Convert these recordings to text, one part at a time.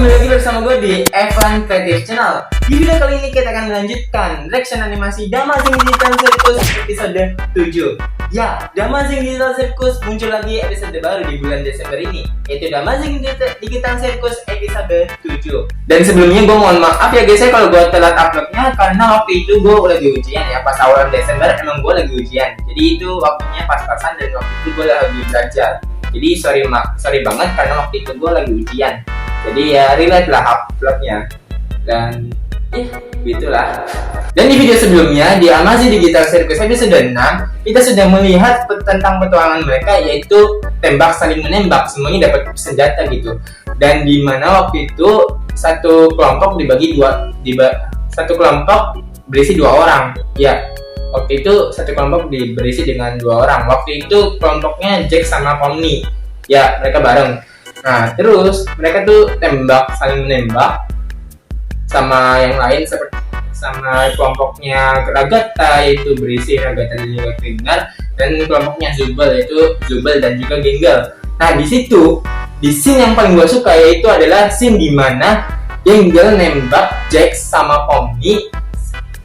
kembali lagi bersama gue di Evan Creative Channel. Di video kali ini kita akan melanjutkan reaction animasi Damazing Digital Circus episode 7. Ya, Damazing Digital Circus muncul lagi episode baru di bulan Desember ini, yaitu Damazing Digital Circus episode 7. Dan sebelumnya gue mohon maaf ya guys kalau gue telat uploadnya, karena waktu itu gue lagi ujian ya. Pas awal Desember emang gue lagi ujian, jadi itu waktunya pas-pasan dan waktu itu gue lagi belajar. Jadi sorry banget karena waktu itu gue lagi ujian. Jadi ya relate lah uploadnya. Dan gitulah. Dan di video sebelumnya di Damazing Digital Circus episode 6 kita sudah melihat tentang petualangan mereka, yaitu tembak saling menembak, semuanya dapat senjata gitu. Dan di mana waktu itu satu kelompok dibagi dua, satu kelompok berisi 2 orang. Ya, waktu itu satu kelompok berisi dengan 2 orang. Waktu itu kelompoknya Jack sama Pomni. Ya, mereka bareng. Nah, terus mereka tuh saling menembak sama yang lain, seperti sama kelompoknya Ragata, yaitu berisi Ragata dan juga Kringer, dan kelompoknya Zubel, yaitu Zubel dan juga Genggel. Nah, di scene yang paling gue suka yaitu adalah scene dimana Genggel nembak Jack sama Pomni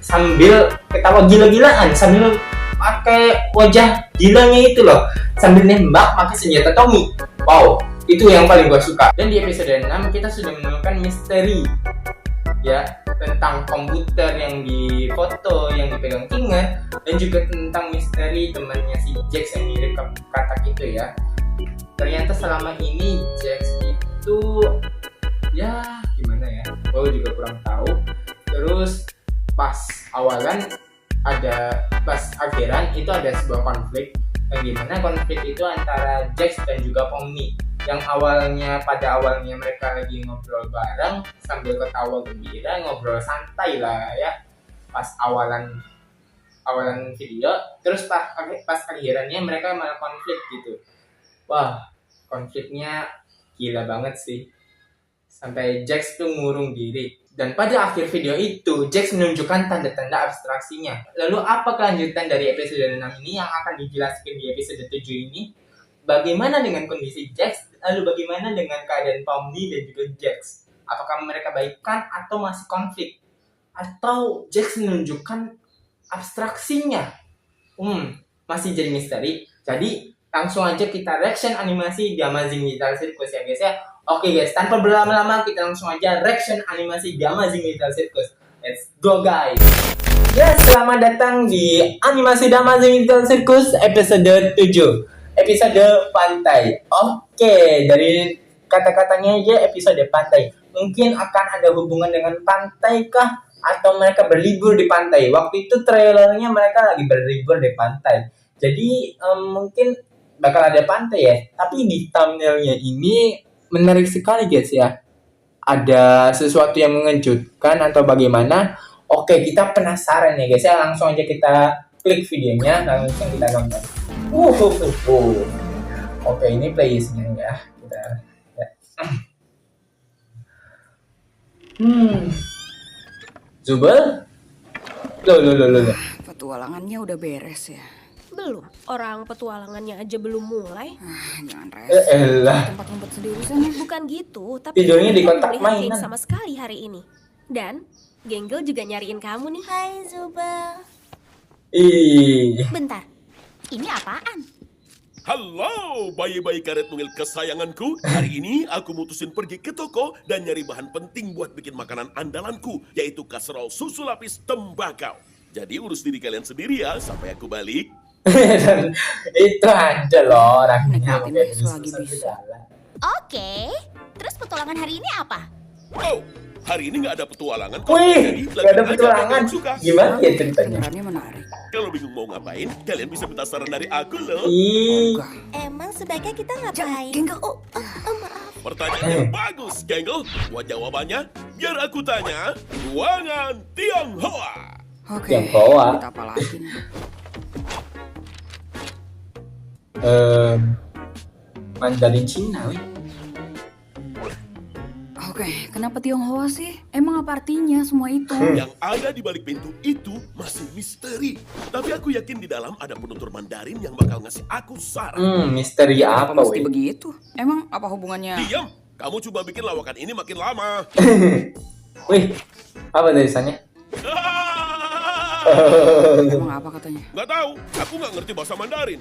sambil ketawa gila-gilaan, sambil pakai wajah gilanya itu loh, sambil nembak pakai senjata Tommy. Wow, itu yang paling gue suka. Dan di episode 6 kita sudah menemukan misteri ya, tentang komputer yang difoto yang dipegang Kringer, dan juga tentang misteri temannya si Jax yang mirip katak itu ya. Ternyata selama ini Jax itu ya gimana ya, gue juga kurang tahu. Terus pas akhiran itu ada sebuah konflik, yang dimana konflik itu antara Jax dan juga Pomni, yang pada awalnya mereka lagi ngobrol bareng sambil ketawa gembira, ngobrol santai lah ya pas awalan video. Terus pas akhirannya mereka malah konflik gitu. Wah, konfliknya gila banget sih, sampai Jax tuh ngurung diri. Dan pada akhir video itu Jax menunjukkan tanda-tanda abstraksinya. Lalu apa kelanjutan dari episode 6 ini yang akan dijelaskan di episode 7 ini? Bagaimana dengan kondisi Jax? Lalu bagaimana dengan keadaan Pomni dan juga Jax? Apakah mereka baikan atau masih konflik? Atau Jax menunjukkan abstraksinya? Masih jadi misteri. Jadi langsung aja kita reaction animasi Damazing Digital Circus ya guys ya. Oke guys, tanpa berlama-lama kita langsung aja reaction animasi Damazing Digital Circus. Let's go guys. Ya, selamat datang di animasi Damazing Digital Circus episode 7. Episode pantai. Oke, dari kata-katanya aja episode pantai. Mungkin akan ada hubungan dengan pantai kah? Atau mereka berlibur di pantai? Waktu itu trailernya mereka lagi berlibur di pantai. Jadi mungkin bakal ada pantai ya. Tapi di thumbnailnya ini menarik sekali guys ya. Ada sesuatu yang mengejutkan atau bagaimana? Oke, kita penasaran ya guys ya. Langsung aja kita klik videonya, langsung kita nonton. Oke, ini playlistnya ya. Kita ya. Zubel? Loh. Petualangannya udah beres ya? Belum. Orang petualangannya aja belum mulai. Jangan rese. Elah. Tempat ngumpet sendiri sana. Bukan gitu, tapi Tidurnya di kamu kotak melihat mainan. Jack sama sekali hari ini. Dan Genggel juga nyariin kamu nih. Hai Zubel. Bentar. Ini apaan? Halo, bayi-bayi karet mungil kesayanganku. Hari ini aku mutusin pergi ke toko dan nyari bahan penting buat bikin makanan andalanku, yaitu kaserol susu lapis tembakau. Jadi urus diri kalian sendiri ya, sampai aku balik. Itu aja loh orangnya. Lagi bisa. Oke. Terus petualangan hari ini apa? Oh, hari ini nggak ada petualangan kok. Wih, Jadi gak ada lakukan aja petualangan. apa yang suka. Gimana ya ceritanya? Kedengarannya menarik. Kalau bingung mau ngapain, kalian bisa minta saran dari aku loh. Enggak. Emang sebaiknya kita ngapain? Genggel. Maaf. Pertanyaannya bagus, Genggel. Buat jawabannya, biar aku tanya. Ruangan Tionghoa. Oke. Tionghoa. Kita apa lagi nih? Mandarin Cina. Oke, kenapa Tionghoa sih? Emang apa artinya semua itu? Yang ada di balik pintu itu masih misteri. Tapi aku yakin di dalam ada penutur Mandarin yang bakal ngasih aku saran. Misteri Kenapa apa, mesti weh? begitu? Emang apa hubungannya? Diam! Kamu coba bikin lawakan ini makin lama. Wih, apa tulisannya? Emang apa katanya? Nggak tahu, aku nggak ngerti bahasa Mandarin.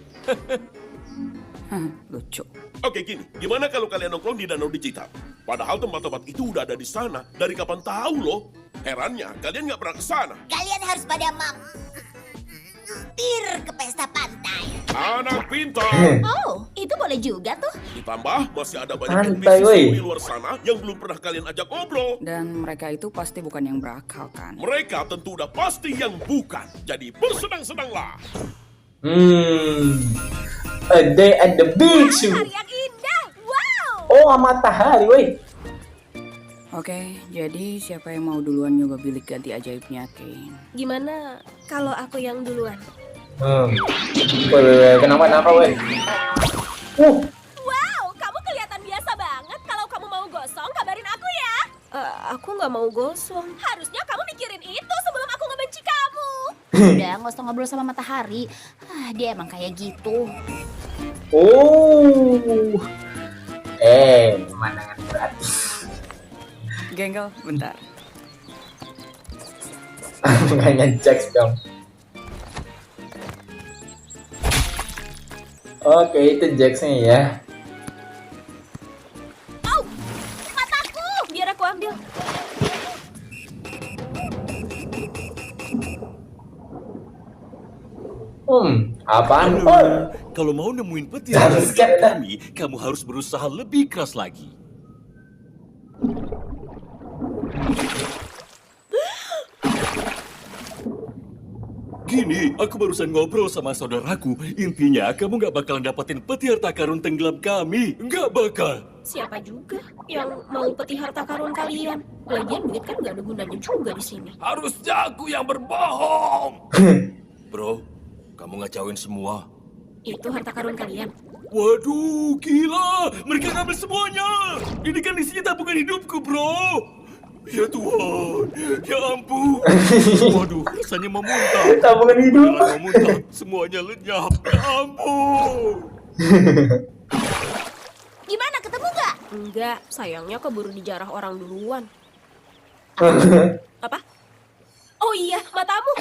Lucu. Oke gini, gimana kalau kalian nongkrong di danau digital? Padahal tempat-tempat itu udah ada di sana. Dari kapan tahu loh? Herannya, kalian nggak pernah ke sana. Kalian harus pada mampir ke pesta pantai. Anak pintar. Oh, itu boleh juga tuh. Ditambah masih ada banyak Santai, NPC woi. di luar sana yang belum pernah kalian ajak ngobrol. Dan mereka itu pasti bukan yang berakal kan? Mereka tentu udah pasti yang bukan. Jadi bersenang-senanglah. A day at the beach. Hari yang indah. Wow. Oh, matahari, woi. Oke, jadi siapa yang mau duluan nyoba bilik ganti ajaibnya, Kane? Gimana kalau aku yang duluan? Woi, kenapa, woi? Wow, kamu kelihatan biasa banget. Kalau kamu mau gosong, kabarin aku ya. Aku nggak mau gosong. Harusnya kamu mikirin itu sebelum aku ngebenci kamu. Udah, nggak usah ngobrol sama matahari. Dia emang kayak gitu. Oh. Pemandangan gratis. Genggel, bentar. Makanya Jax dong. Oke, itu Jax-nya ya. Mataku, biar aku ambil. Apaan? Halo, Oh, kalau mau nemuin petir Harus dari kan, kami, kamu harus berusaha lebih keras lagi. Gini, aku barusan ngobrol sama saudaraku. Intinya, kamu nggak bakalan dapetin peti harta karun tenggelam kami. Nggak bakal. Siapa juga yang mau peti harta karun kalian? Lagian duit kan nggak ada gunanya juga di sini. Harusnya aku yang berbohong. Bro, kamu ngacauin semua. Itu harta karun kalian. Waduh, gila. Mereka ngambil semuanya. Ini kan isinya tabungan hidupku, bro. Ya Tuhan, ya ampun. Waduh, rasanya mau muntah. tabungan hidup. Kalau mau muntah, semuanya lenyap. Ya ampun. Gimana, ketemu nggak? Enggak, sayangnya keburu dijarah orang duluan. Apa? Oh iya, matamu.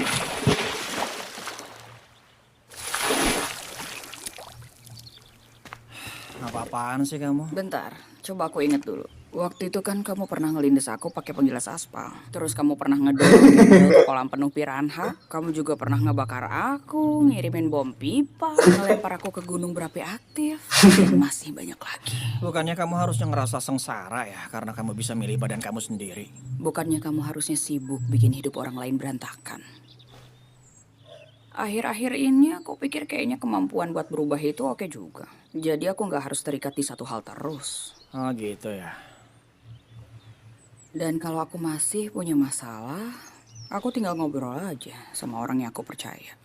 Apa-apaan sih kamu? Bentar, coba aku inget dulu. Waktu itu kan kamu pernah ngelindes aku pakai penggilas aspal. Terus kamu pernah ngedorong ke kolam penuh piranha. Kamu juga pernah ngebakar aku, ngirimin bom pipa, ngelempar aku ke gunung berapi aktif. Dan masih banyak lagi. Bukannya kamu harusnya ngerasa sengsara ya karena kamu bisa milih badan kamu sendiri. Bukannya kamu harusnya sibuk bikin hidup orang lain berantakan. Akhir-akhir ini aku pikir kayaknya kemampuan buat berubah itu oke juga. Jadi aku nggak harus terikat di satu hal terus. Oh gitu ya. Dan kalau aku masih punya masalah, aku tinggal ngobrol aja sama orang yang aku percaya.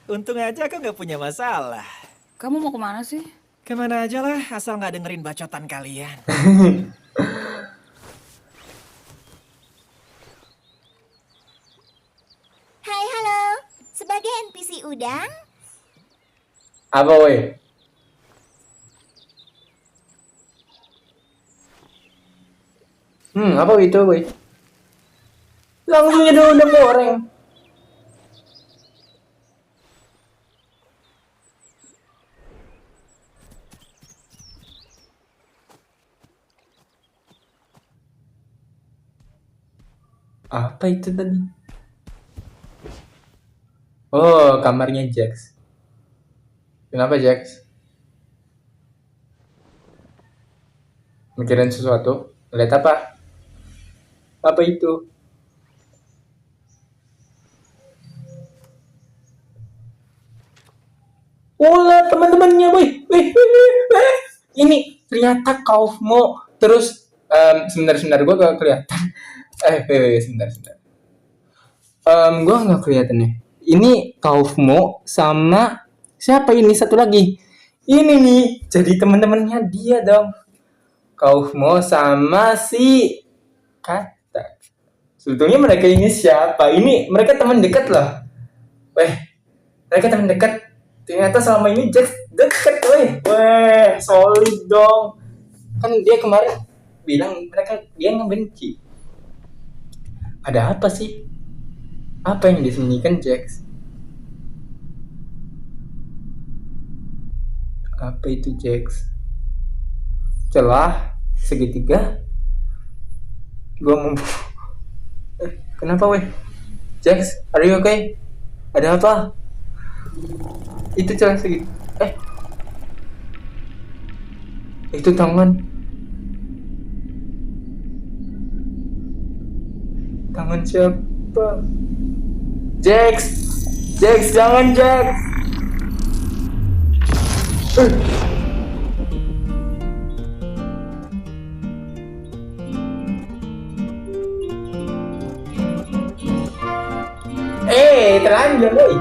Untung aja aku nggak punya masalah. Kamu mau kemana sih? Kemana aja lah asal nggak dengerin bacotan kalian. Hai, halo. Sebagai NPC udang, Apa, woi? Apa itu, woi? Langsung jadi udah goreng. Apa itu tadi? Oh, kamarnya Jax. Kenapa Jax? Mikirin sesuatu? Lihat apa? Apa itu? Oh lah, teman-temannya, boy. Wih. Ini ternyata Kaufmo. Terus, sebentar, gue gak kelihatan. Sebentar. Gue gak kelihatan nih. Ini Kaufmo sama siapa ini satu lagi? Ini nih, jadi teman-temannya dia dong. Kaufmo sama si Kata. Sebetulnya mereka ini siapa? Ini mereka teman dekat loh. Mereka teman dekat. Ternyata selama ini Jax deket, weh, solid dong. Kan dia kemarin bilang dia ngebenci. Ada apa sih? Apa yang disembunyikan Jax? Apa itu Jax? Celah segitiga? Gua mau kenapa weh? Jax, are you okay? Ada apa? Itu celah segitiga. Itu tangan. Tangan siapa? Jax! Jax, jangan Jax! Terlanjur nih.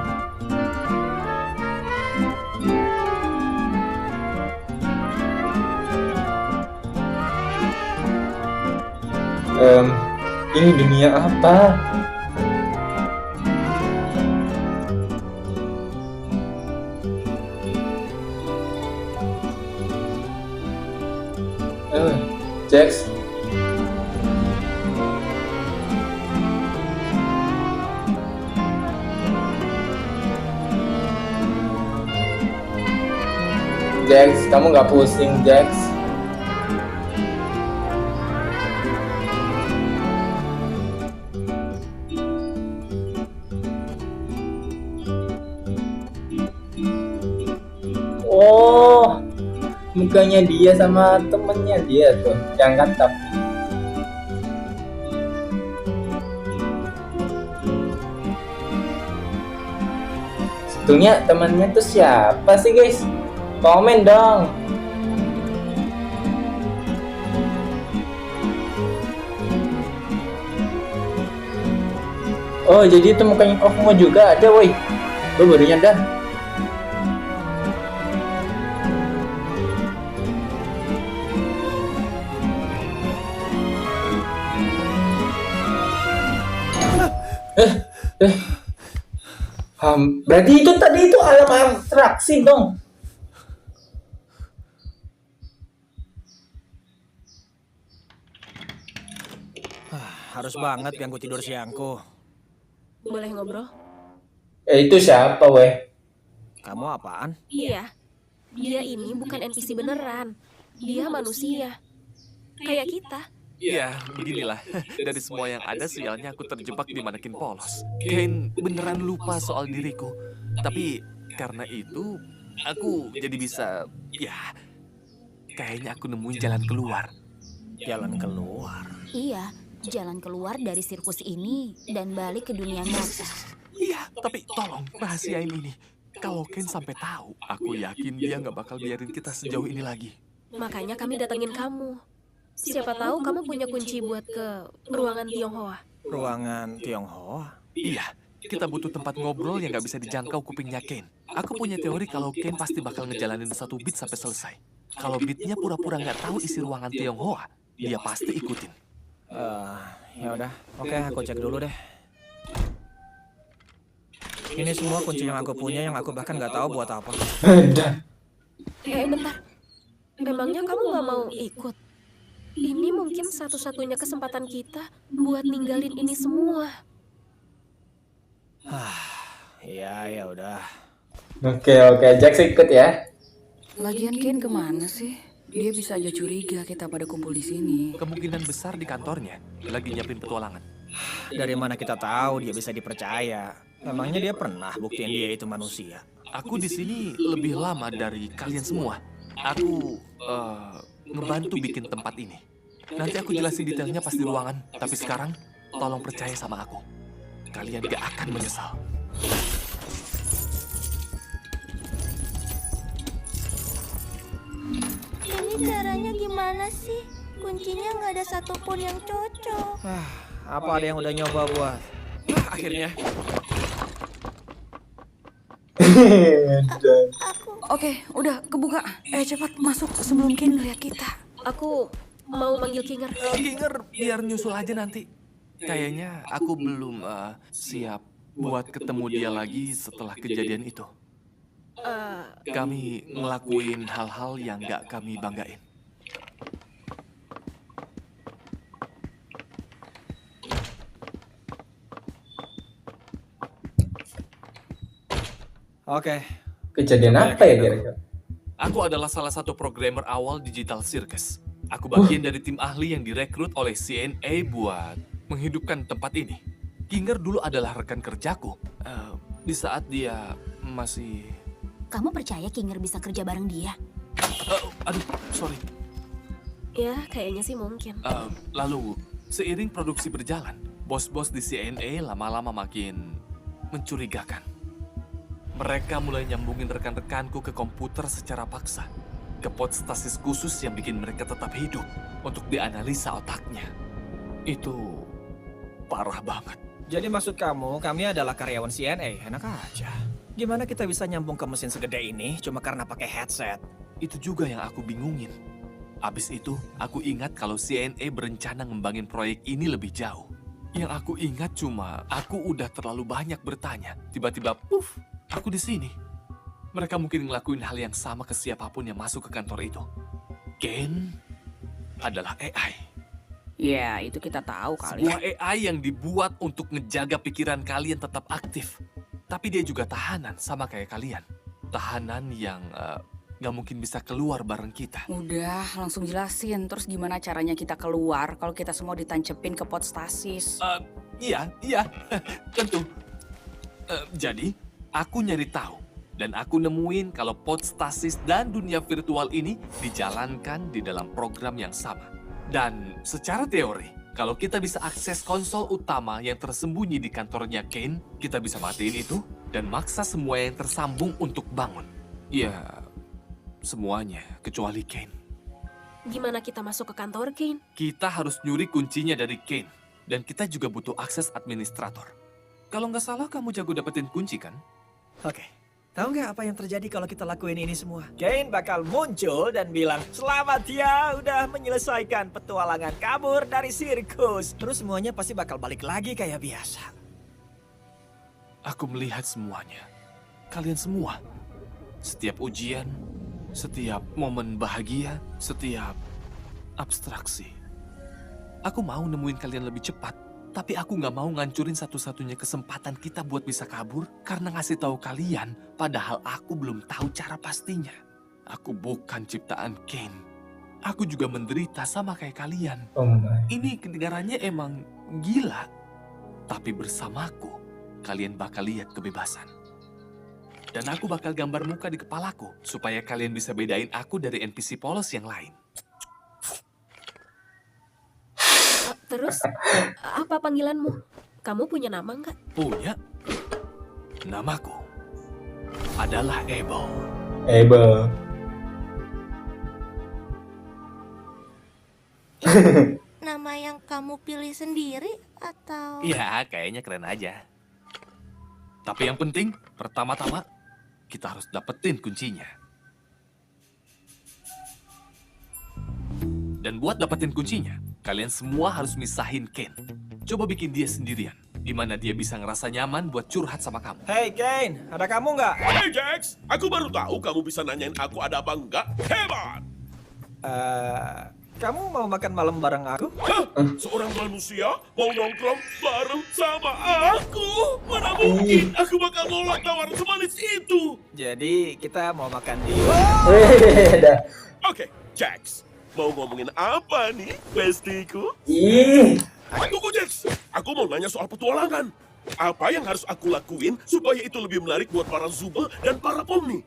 Ini dunia apa? Jax. Jax, kamu nggak pusing, Jax? Oh, mukanya dia sama temennya dia tuh yang kantap. Sebetulnya temannya tuh siapa sih guys? Komen dong. Oh jadi itu mukanya Kofumo juga ada woi. Gue baru nyadar. Berarti itu tadi itu alam abstraksi dong. Harus banget ganggu tidur siangku. Boleh ngobrol? Itu siapa weh? Kamu apaan? Iya. Dia ini bukan NPC beneran. Dia manusia. Kayak kita. Iya, beginilah. Dari semua yang ada, sialnya aku terjebak di manekin polos. Kane beneran lupa soal diriku. Tapi karena itu, aku jadi bisa, ya, kayaknya aku nemuin jalan keluar. Jalan keluar? Iya, jalan keluar dari sirkus ini dan balik ke dunia nyata. Iya, tapi tolong rahasiain ini. Kalau Kane sampai tahu, aku yakin dia nggak bakal biarin kita sejauh ini lagi. Makanya kami datengin kamu. Siapa tahu kamu punya kunci buat ke ruangan Tionghoa. Ruangan Tionghoa? Iya, kita butuh tempat ngobrol yang nggak bisa dijangkau kupingnya Kane. Aku punya teori kalau Kane pasti bakal ngejalanin satu beat sampai selesai. Kalau beatnya pura-pura nggak tahu isi ruangan Tionghoa, dia pasti ikutin. Ya udah, oke, aku cek dulu deh. Ini semua kunci yang aku punya yang aku bahkan nggak tahu buat apa. Bentar. Memangnya kamu nggak mau ikut? Ini mungkin satu-satunya kesempatan kita buat ninggalin ini semua. Iya, ya udah. Oke, Jax ikut ya. Lagian Ken kemana sih? Dia bisa aja curiga kita pada kumpul di sini. Kemungkinan besar di kantornya, lagi nyiapin petualangan. Dari mana kita tahu dia bisa dipercaya? Memangnya dia pernah buktiin dia itu manusia? Aku di sini lebih lama dari kalian semua. Aku ngebantu bikin tempat ini. Nanti aku jelasin detailnya pas di ruangan. Tapi sekarang, tolong percaya sama aku. Kalian gak akan menyesal. Ini caranya gimana sih? Kuncinya nggak ada satupun yang cocok. Apa ada yang udah nyoba buat? Akhirnya. Oke, udah kebuka. Cepat masuk sebelum Ken ngeliat kita. Aku mau manggil Kinger. Kinger, biar nyusul aja nanti. Kayaknya aku belum siap buat ketemu dia lagi setelah kejadian itu. Kami ngelakuin hal-hal yang gak kami banggain. Oke, Kejadian apa ya kira-kira? Aku adalah salah satu programmer awal Digital Circus. Aku bagian dari tim ahli yang direkrut oleh CNA buat menghidupkan tempat ini. Ginger dulu adalah rekan kerjaku. Di saat dia masih... Kamu percaya Kinger bisa kerja bareng dia? aduh, sorry. Ya, kayaknya sih mungkin. Lalu, seiring produksi berjalan, bos-bos di CNA lama-lama makin mencurigakan. Mereka mulai nyambungin rekan-rekanku ke komputer secara paksa. Ke pod stasis khusus yang bikin mereka tetap hidup untuk dianalisa otaknya. Itu parah banget. jadi maksud kamu, kami adalah karyawan CNA, enak aja. Gimana kita bisa nyambung ke mesin segede ini cuma karena pakai headset? Itu juga yang aku bingungin. Abis itu, aku ingat kalau CNA berencana ngembangin proyek ini lebih jauh. Yang aku ingat cuma, aku udah terlalu banyak bertanya. Tiba-tiba, puff, aku di sini. Mereka mungkin ngelakuin hal yang sama ke siapapun yang masuk ke kantor itu. Ken adalah AI. Ya, itu kita tahu kali. Sebuah AI yang dibuat untuk ngejaga pikiran kalian tetap aktif. Tapi dia juga tahanan sama kayak kalian. Tahanan yang gak mungkin bisa keluar bareng kita. Udah, langsung jelasin. Terus gimana caranya kita keluar kalau kita semua ditancepin ke pod stasis? Iya, tentu. Jadi, aku nyari tahu. Dan aku nemuin kalau pod stasis dan dunia virtual ini dijalankan di dalam program yang sama. Dan secara teori, kalau kita bisa akses konsol utama yang tersembunyi di kantornya Kane, kita bisa matiin itu dan maksa semua yang tersambung untuk bangun. Ya, semuanya kecuali Kane. Gimana kita masuk ke kantor Kane? Kita harus nyuri kuncinya dari Kane. Dan kita juga butuh akses administrator. Kalau nggak salah kamu jago dapetin kunci kan? Oke, tahu nggak apa yang terjadi kalau kita lakuin ini semua? Kane bakal muncul dan bilang, selamat ya, udah menyelesaikan petualangan kabur dari sirkus. Terus semuanya pasti bakal balik lagi kayak biasa. Aku melihat semuanya. Kalian semua. Setiap ujian, setiap momen bahagia, setiap abstraksi. Aku mau nemuin kalian lebih cepat, tapi aku nggak mau ngancurin satu-satunya kesempatan kita buat bisa kabur karena ngasih tahu kalian, padahal aku belum tahu cara pastinya. Aku bukan ciptaan Kane. Aku juga menderita sama kayak kalian. Oh my. Ini kedengarannya emang gila, tapi bersamaku, kalian bakal lihat kebebasan. Dan aku bakal gambar muka di kepalaku, supaya kalian bisa bedain aku dari NPC polos yang lain. Terus, apa panggilanmu? Kamu punya nama nggak? Punya. Namaku adalah Ebo. Ebo. Nama yang kamu pilih sendiri atau... Ya, kayaknya keren aja. Tapi yang penting, pertama-tama, kita harus dapetin kuncinya. Dan buat dapetin kuncinya, kalian semua harus misahin Ken. Coba bikin dia sendirian, di mana dia bisa ngerasa nyaman buat curhat sama kamu. Hey Kane, ada kamu nggak? Hey Jax, aku baru tahu kamu bisa nanyain aku ada apa enggak. Hebat! Kamu mau makan malam bareng aku? Hah? Seorang manusia mau nongkrong bareng sama aku? Mana mungkin aku bakal nolak tawaran semanis itu? Jadi kita mau makan di... Beda. Oke, Jax. Mau ngomongin apa nih, bestiku? Ih. Tunggu, Jax. Aku mau nanya soal petualangan. Apa yang harus aku lakuin supaya itu lebih menarik buat para Zuma dan para Pomni?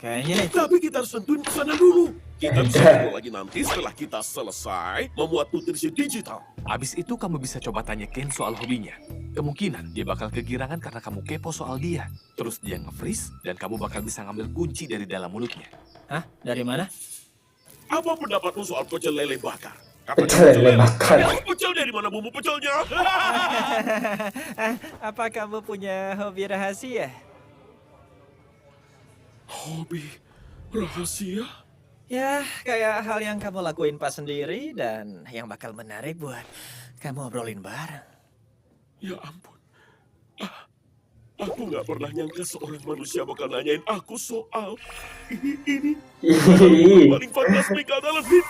Kayaknya Tapi kita harus tentuin kesana dulu. Kita bisa ngobrol lagi nanti setelah kita selesai membuat nutrisi digital. Abis itu kamu bisa coba tanya Ken soal hobinya. Kemungkinan dia bakal kegirangan karena kamu kepo soal dia. Terus dia nge-freeze dan kamu bakal bisa ngambil kunci dari dalam mulutnya. Hah? Dari mana? Apa pendapatmu soal pecel lele bakar? Pecel lele bakar. Pecel dari mana bumbu pecelnya? Apa kamu punya hobi rahasia? Hobi rahasia? Ya, kayak hal yang kamu lakuin pas sendiri dan yang bakal menarik buat kamu obrolin bareng. Ya ampun. Aku nggak pernah nyangka seorang manusia bakal nanyain aku soal ini. Ih. Paling fantastik adalah hit.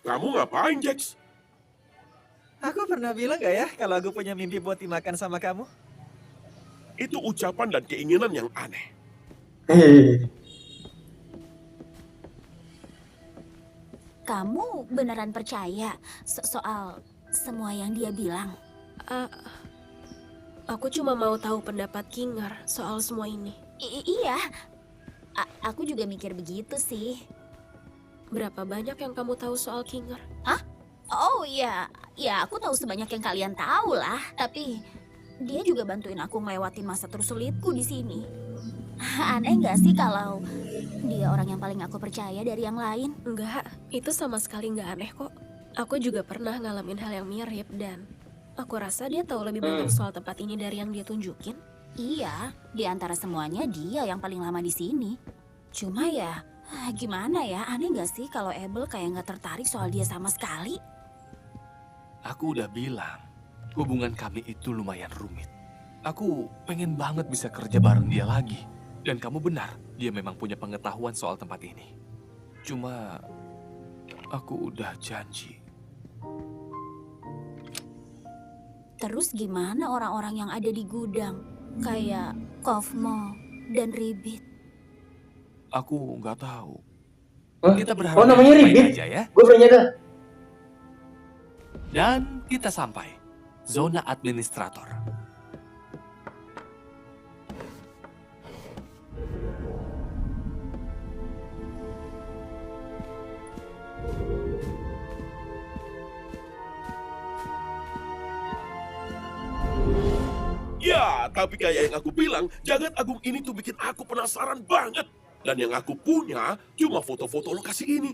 Kamu ngapain, Jax? Aku pernah bilang gak ya kalau aku punya mimpi buat dimakan sama kamu? Itu ucapan dan keinginan yang aneh. Kamu beneran percaya soal semua yang dia bilang? Aku cuma mau tahu pendapat Kinger soal semua ini. Iya, aku juga mikir begitu sih. Berapa banyak yang kamu tahu soal Kinger? Oh iya, ya aku tahu sebanyak yang kalian tahu lah. Tapi dia juga bantuin aku ngelewatin masa tersulitku di sini. Aneh nggak sih kalau dia orang yang paling aku percaya dari yang lain? Enggak, itu sama sekali nggak aneh kok. Aku juga pernah ngalamin hal yang mirip dan aku rasa dia tahu lebih banyak soal tempat ini dari yang dia tunjukin. Iya, di antara semuanya dia yang paling lama di sini. Cuma ya, gimana ya, aneh nggak sih kalau Abel kayak nggak tertarik soal dia sama sekali? Aku udah bilang, hubungan kami itu lumayan rumit. Aku pengen banget bisa kerja bareng dia lagi. Dan kamu benar, dia memang punya pengetahuan soal tempat ini. Cuma, aku udah janji. Terus gimana orang-orang yang ada di gudang? Kayak Kofmo dan Ribit. Aku nggak tahu. Hah? Kita berharap Oh, namanya baik-baik Ribit? aja ya. Gue baru nyadar. Dan kita sampai. Zona administrator. Ya, tapi kayak yang aku bilang, Jagat Agung ini tuh bikin aku penasaran banget. Dan yang aku punya cuma foto-foto lokasi ini.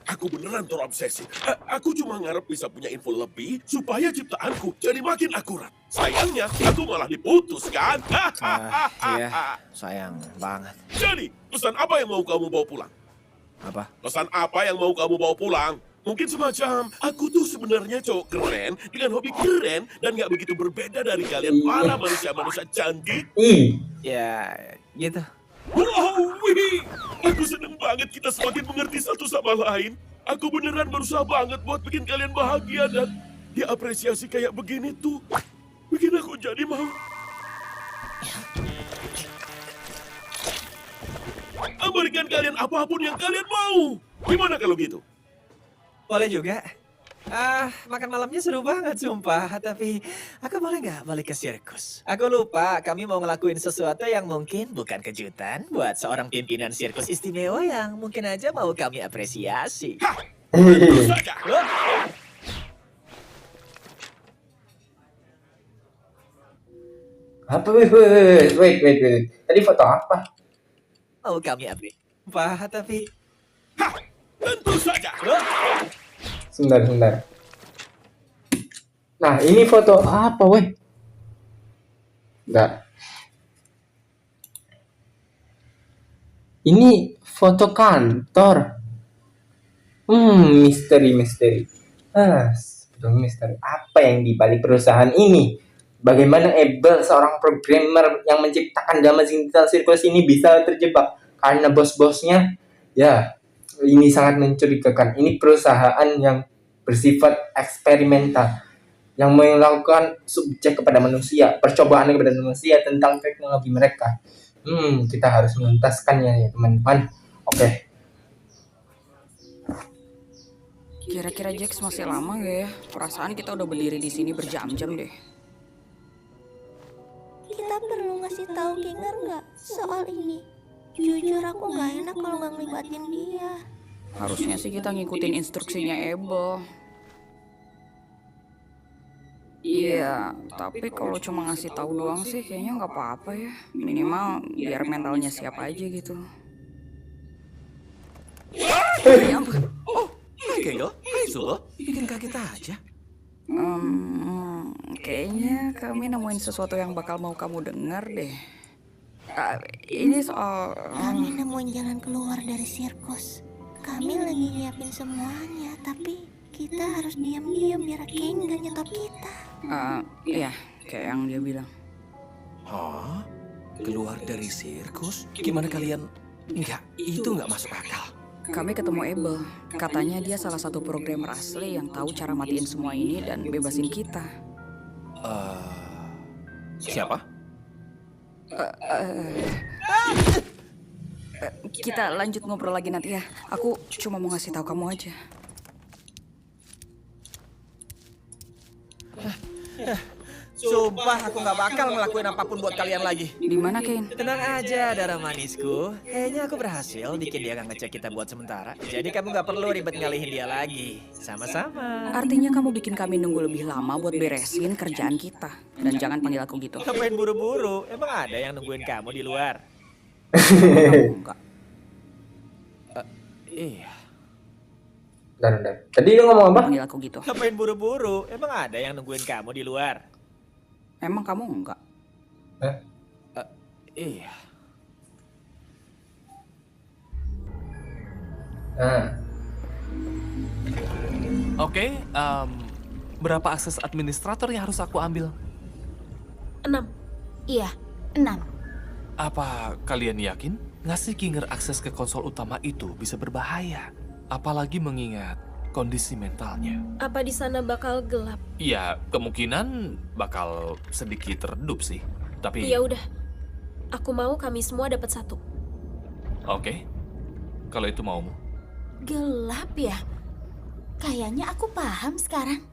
Aku beneran terobsesi. Aku cuma ngarep bisa punya info lebih supaya ciptaanku jadi makin akurat. Sayangnya, aku malah diputuskan. Iya, sayang banget. Jadi, pesan apa yang mau kamu bawa pulang? Apa? Pesan apa yang mau kamu bawa pulang? Mungkin semacam, aku tuh sebenarnya cowok keren, dengan hobi keren, dan gak begitu berbeda dari kalian para manusia-manusia canggih. Ya, gitu. Wow, wih. Aku seneng banget kita semakin mengerti satu sama lain. Aku beneran berusaha banget buat bikin kalian bahagia dan diapresiasi kayak begini tuh. Bikin aku jadi mau. Berikan kalian apapun yang kalian mau. Gimana kalau gitu? Boleh juga. Makan malamnya seru banget sumpah. Tapi aku boleh nggak balik ke sirkus? Aku lupa kami mau ngelakuin sesuatu yang mungkin bukan kejutan buat seorang pimpinan sirkus istimewa yang mungkin aja mau kami apresiasi. Tentu saja. Apa? Wait. Tadi foto apa? Mau kami apresiasi. Sumpah, tapi... Tentu saja. Sebentar. Nah, ini foto apa, weh? Enggak. Ini foto kantor. Misteri. Sebetulnya misteri apa yang dibalik perusahaan ini? Bagaimana Abel, seorang programmer yang menciptakan Damaging Digital Circus ini bisa terjebak karena bos-bosnya? Ya, ini sangat mencurigakan. Ini perusahaan yang bersifat eksperimental, yang melakukan subjek kepada manusia, percobaan kepada manusia tentang teknologi mereka. Kita harus menuntaskannya ya teman-teman. Oke. Kira-kira Jax masih lama gak ya? Perasaan kita udah berdiri di sini berjam-jam deh. Kita perlu ngasih tahu Kinger nggak soal ini? Jujur aku nggak enak kalau nggak ngelibatin dia. Harusnya sih kita ngikutin instruksinya Abel. Iya, tapi kalau cuma ngasih tahu doang sih kayaknya nggak apa-apa ya. Minimal biar mentalnya siap aja gitu. Ya ampun. Oh, hai Kegel. Hai Zulo. Bikin kaget aja. Kayaknya kami nemuin sesuatu yang bakal mau kamu dengar deh. Ini soal... Kami nemuin jalan keluar dari sirkus. Kami lagi nyiapin semuanya, tapi kita harus diam-diam biar Kane gak nyetop kita. Iya, kayak yang dia bilang. Hah? Keluar dari sirkus? Gimana kalian? Enggak, itu nggak masuk akal. Kami ketemu Abel. Katanya dia salah satu programmer asli yang tahu cara matiin semua ini dan bebasin kita. Siapa? Kita lanjut ngobrol lagi nanti ya. Aku cuma mau ngasih tahu kamu aja. Sumpah aku nggak bakal ngelakuin apapun buat kalian lagi. Di mana, Kane? Tenang aja, darah manisku. Kayaknya aku berhasil bikin dia nggak ngecek kita buat sementara. Jadi kamu nggak perlu ribet ngalihin dia lagi. Sama-sama. Artinya kamu bikin kami nunggu lebih lama buat beresin kerjaan kita. Dan jangan panggil aku gitu. Ngapain buru-buru? Emang ada yang nungguin kamu di luar? Kamu enggak. Iya. Bentar. Tadi lu ngomong apa? Panggil aku gitu. Ngapain buru-buru? Emang ada yang nungguin kamu di luar? Emang kamu enggak? Iya. Nah, Oke, berapa akses administrator yang harus aku ambil? 6. Iya, 6. Apa kalian yakin ngasih Kinger akses ke konsol utama itu bisa berbahaya? Apalagi mengingat kondisi mentalnya. Apa di sana bakal gelap? Ya, kemungkinan bakal sedikit redup sih. Tapi, Ya udah. Aku mau kami semua dapat 1. oke. Kalau itu maumu. Gelap ya? Kayaknya aku paham sekarang.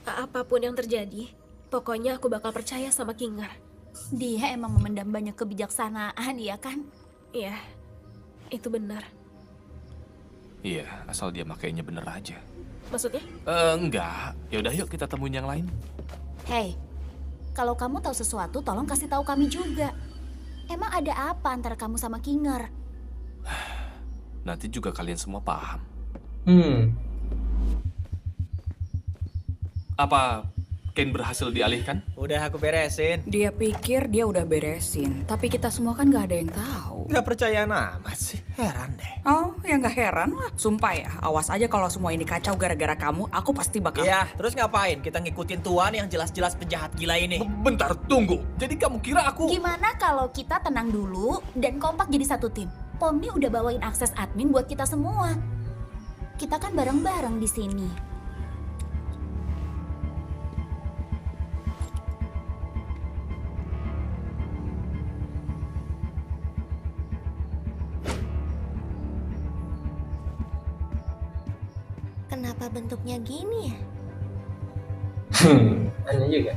Apapun yang terjadi, pokoknya aku bakal percaya sama Kinger. Dia emang memendam banyak kebijaksanaan, ya kan? Iya, itu benar. Iya, asal dia makainya bener aja. Maksudnya? Enggak. Yaudah yuk kita temuin yang lain. Hei, kalau kamu tahu sesuatu, tolong kasih tahu kami juga. Emang ada apa antara kamu sama Kinger? Nanti juga kalian semua paham. Apa Ken berhasil dialihkan? Udah aku beresin. Dia pikir dia udah beresin, tapi kita semua kan nggak ada yang tahu. Nggak percaya amat sih. Heran deh. Oh, ya nggak heran lah. Sumpah ya, awas aja kalau semua ini kacau gara-gara kamu, aku pasti bakal... Iya, terus ngapain? Kita ngikutin Tuan yang jelas-jelas penjahat gila ini. Bentar, tunggu. Jadi kamu kira aku... Gimana kalau kita tenang dulu dan kompak jadi satu tim? Pomni udah bawain akses admin buat kita semua. Kita kan bareng-bareng di sini. Kenapa bentuknya gini ya? aneh juga.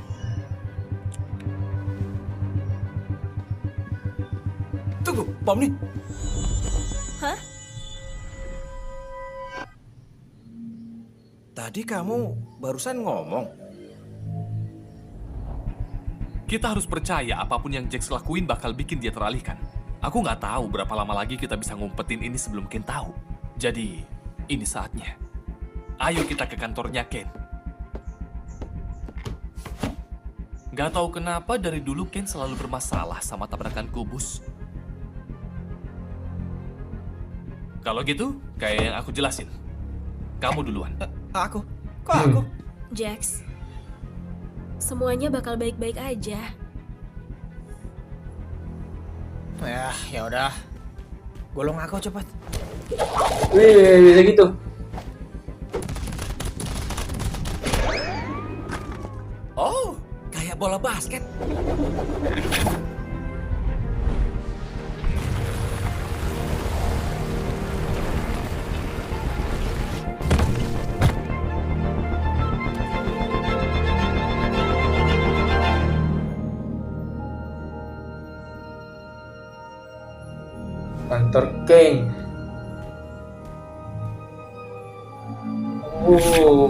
Tunggu, Pomni. Hah? Tadi kamu barusan ngomong. Kita harus percaya apapun yang Jax lakuin bakal bikin dia teralihkan. Aku nggak tahu berapa lama lagi kita bisa ngumpetin ini sebelum Ken tahu. Jadi, ini saatnya. Ayo kita ke kantornya Ken. Gak tahu kenapa dari dulu Ken selalu bermasalah sama tabrakan kubus. Kalau gitu, kayak yang aku jelasin. Kamu duluan. Aku? Kok aku? Jax, semuanya bakal baik-baik aja. Ya udah. Golong aku cepat. Wih, bisa gitu. Oh, kayak bola basket. Kantor King. Oh.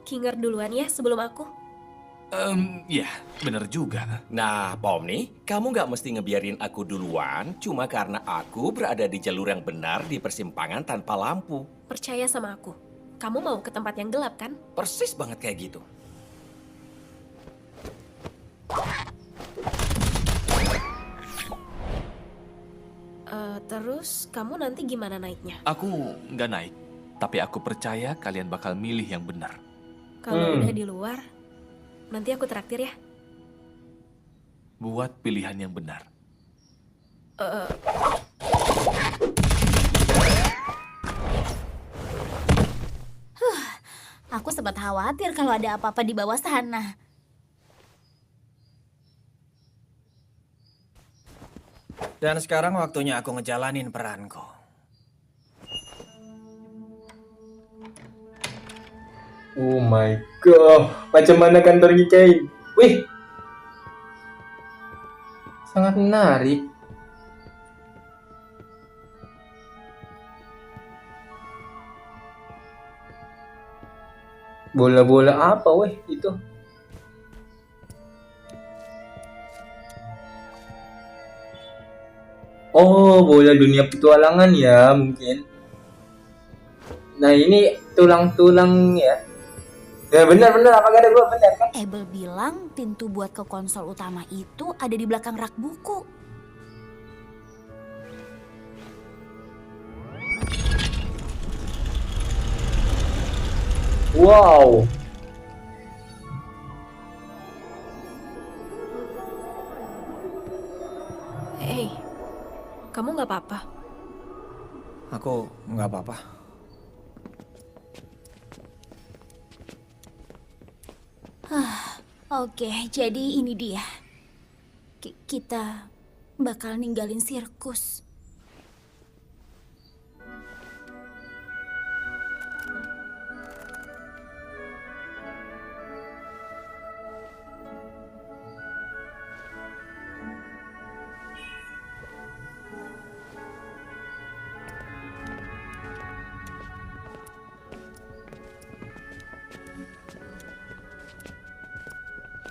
Kinger duluan ya sebelum aku. Ya, bener juga. Nah, Pomni, kamu nggak mesti ngebiarin aku duluan cuma karena aku berada di jalur yang benar di persimpangan tanpa lampu. Percaya sama aku. Kamu mau ke tempat yang gelap kan? Persis banget kayak gitu. Terus kamu nanti gimana naiknya? Aku nggak naik, tapi aku percaya kalian bakal milih yang benar. Kalau udah di luar, nanti aku traktir ya. buat pilihan yang benar. Aku sempat khawatir kalau ada apa-apa di bawah sana. Dan sekarang waktunya aku ngejalanin peranku. Oh my god, macam mana kantornya Kain? Wih, sangat menarik. Bola-bola apa weh itu? Oh, bola dunia petualangan ya mungkin. Nah ini tulang-tulang ya. Ya benar-benar apa kata gua benar kan? Abel bilang pintu buat ke konsol utama itu ada di belakang rak buku. Wow. Hey, kamu nggak apa-apa? Aku nggak apa-apa. Oke, jadi ini dia. Kita bakal ninggalin sirkus.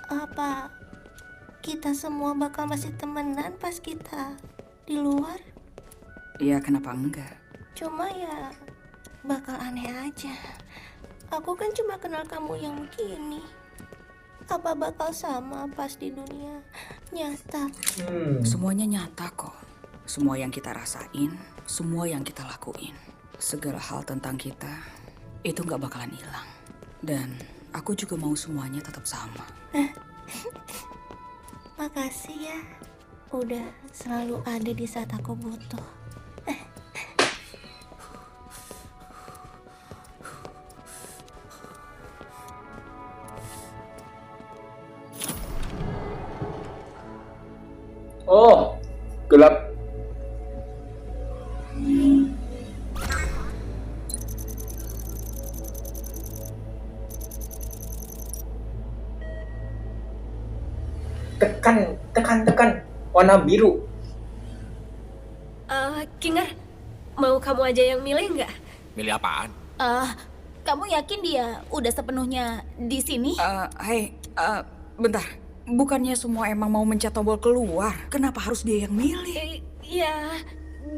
Apa kita semua bakal masih temenan pas kita di luar? Ya kenapa enggak? Cuma ya bakal aneh aja. Aku kan cuma kenal kamu yang begini. Apa bakal sama pas di dunia nyata? Semuanya nyata kok. Semua yang kita rasain, semua yang kita lakuin, segala hal tentang kita itu nggak bakalan hilang. Dan aku juga mau semuanya tetap sama. Makasih ya, udah selalu ada di saat aku butuh. Oh, gelap. Tekan, warna biru. Kinger, mau kamu aja yang milih nggak? Milih apaan? Kamu yakin dia udah sepenuhnya di sini? Bentar. Bukannya semua emang mau mencet tombol keluar? Kenapa harus dia yang milih? Ya,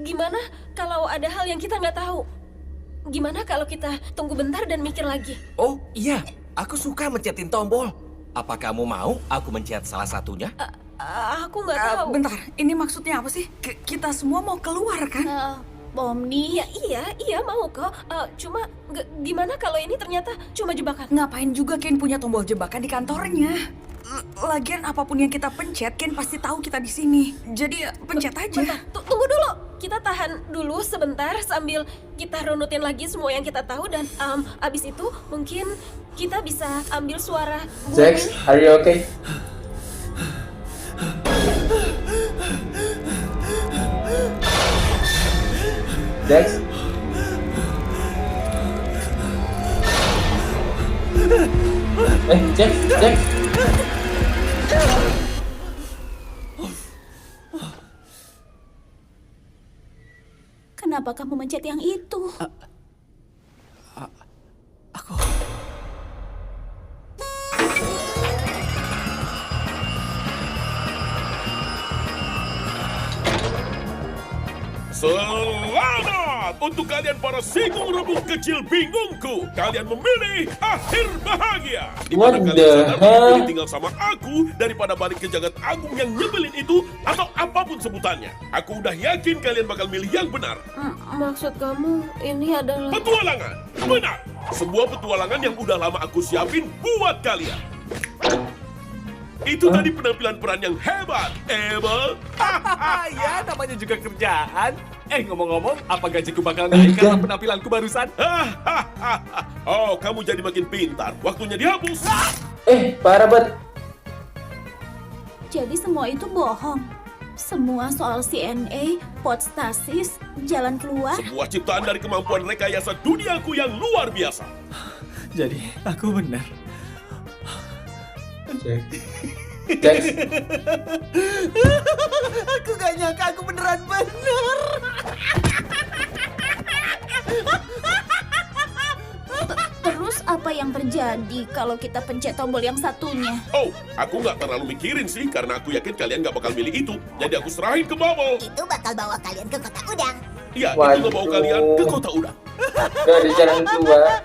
gimana kalau ada hal yang kita nggak tahu? Gimana kalau kita tunggu bentar dan mikir lagi? Oh iya, aku suka mencetin tombol. Apa kamu mau aku mencet salah satunya? Aku nggak tahu. Bentar, ini maksudnya apa sih? Kita semua mau keluar kan? Pomni. Ya, iya mau kok. Cuma gimana kalau ini ternyata cuma jebakan? Ngapain juga Ken punya tombol jebakan di kantornya? Lagian apapun yang kita pencet, Ken pasti tahu kita di sini. Jadi pencet aja. Bentar, tunggu dulu. Kita tahan dulu sebentar sambil kita runutin lagi semua yang kita tahu dan abis itu mungkin kita bisa ambil suara. Jax, are you okay? Jax? Jax? Kenapa kamu mencet yang itu? Selamat untuk kalian para singung rebung kecil bingungku. Kalian memilih akhir bahagia. Di mana What kalian the sadar hell? lebih pilih tinggal sama aku daripada balik ke jagat agung yang nyebelin itu atau apapun sebutannya. Aku udah yakin kalian bakal milih yang benar. Maksud kamu ini adalah Petualangan. Benar. Sebuah petualangan yang udah lama aku siapin buat kalian. Itu tadi penampilan peran yang hebat, Emma. Ya, namanya juga kerjaan. Ngomong-ngomong, apa gajiku bakal naik karena penampilanku barusan? Oh, kamu jadi makin pintar. Waktunya dihapus. Parah banget. Jadi semua itu bohong. Semua soal CNA, pot stasis, jalan keluar. Sebuah ciptaan dari kemampuan rekayasa duniaku yang luar biasa. Jadi, aku benar. Jax, Aku gak nyangka aku beneran benar. Terus apa yang terjadi kalau kita pencet tombol yang satunya? Oh, aku nggak terlalu mikirin sih, karena aku yakin kalian nggak bakal milih itu. Jadi aku serahin ke Bubble. Itu bakal bawa kalian ke kota udang. Iya, itu Waduh. ngebawa kalian ke kota udang. gak ada jalan keluar.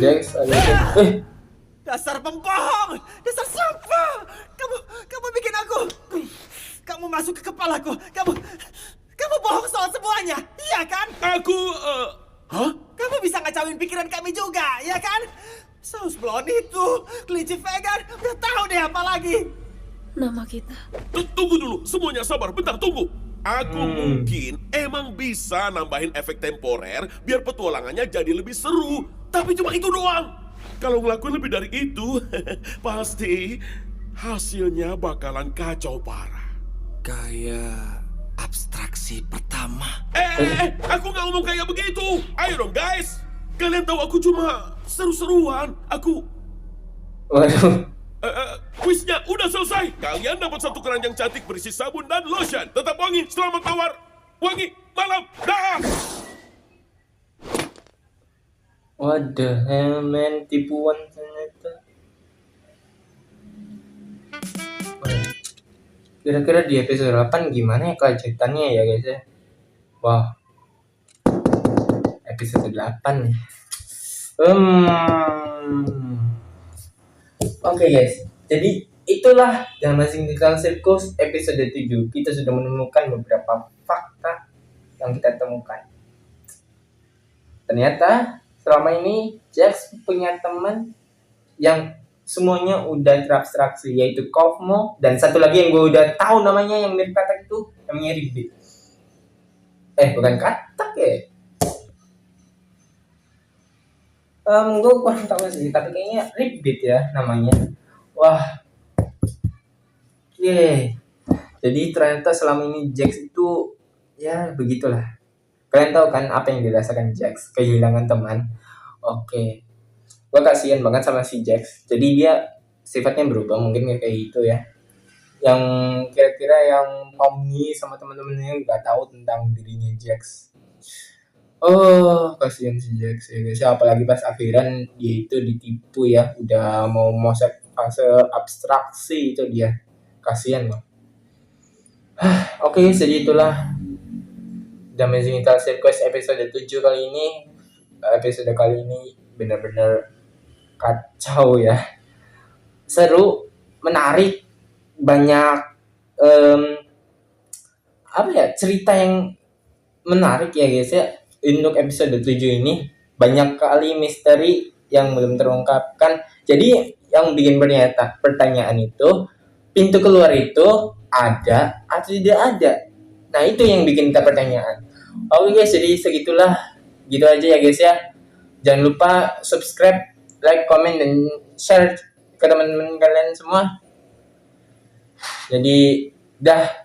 Jax, ada Dasar pembohong, dasar sampah. Kamu bikin aku. Kamu masuk ke kepalaku. Kamu bohong soal semuanya, iya kan? Aku, hah? Kamu bisa ngacauin pikiran kami juga, ya kan? Saus blonde itu, kelinci vegan, udah tahu deh apa lagi. Nama kita. Tunggu dulu, semuanya sabar, bentar, tunggu. Aku mungkin emang bisa nambahin efek temporer biar petualangannya jadi lebih seru. Tapi cuma itu doang. Kalau ngelakuin lebih dari itu, pasti hasilnya bakalan kacau parah. Kayak abstraksi pertama. Aku nggak ngomong kayak begitu. Ayo dong guys, kalian tahu aku cuma seru-seruan. Waduh. Kuisnya udah selesai. Kalian dapat satu keranjang cantik berisi sabun dan lotion. Tetap wangi, selamat tawar. Wangi, malam, dah. What the hell, man? Tipuan ternyata. Kira-kira di episode 8 gimana ya kelanjutannya ya guys ya? Wah. Episode 8 nih. Oke guys, jadi itulah The Amazing Little Circus episode 7. Kita sudah menemukan beberapa fakta yang kita temukan. Ternyata selama ini Jax punya teman yang semuanya udah terabstraksi, yaitu Cosmo, dan satu lagi yang gue udah tahu namanya yang mirip katak itu namanya Ribbit. Bukan katak ya? Gue kurang tahu sih, tapi kayaknya Ribbit ya namanya. Wah, jadi ternyata selama ini Jax itu ya begitulah. Kalian tahu kan apa yang dirasakan Jax, kehilangan teman. Oke, gue kasihan banget sama si Jax. Jadi dia sifatnya berubah mungkin kayak gitu ya. Yang kira-kira yang Omni sama teman-temannya nggak tahu tentang dirinya Jax. Oh, kasihan si Jax ya guys. Apalagi pas akhiran dia itu ditipu ya. Udah mau fase abstraksi itu dia. Kasihan loh. Oke, jadi itulah The Amazing Little Circus episode 7 kali ini. Episode kali ini benar-benar kacau ya. Seru, menarik, banyak cerita yang menarik ya guys ya. Untuk episode 7 ini banyak kali misteri yang belum terungkapkan. Jadi yang bikin pertanyaan itu, pintu keluar itu ada atau tidak ada? Nah itu yang bikin kita pertanyaan. Oke guys, jadi segitulah. Gitu aja ya guys ya. Jangan lupa subscribe, like, comment, dan share ke teman-teman kalian semua. Jadi dah.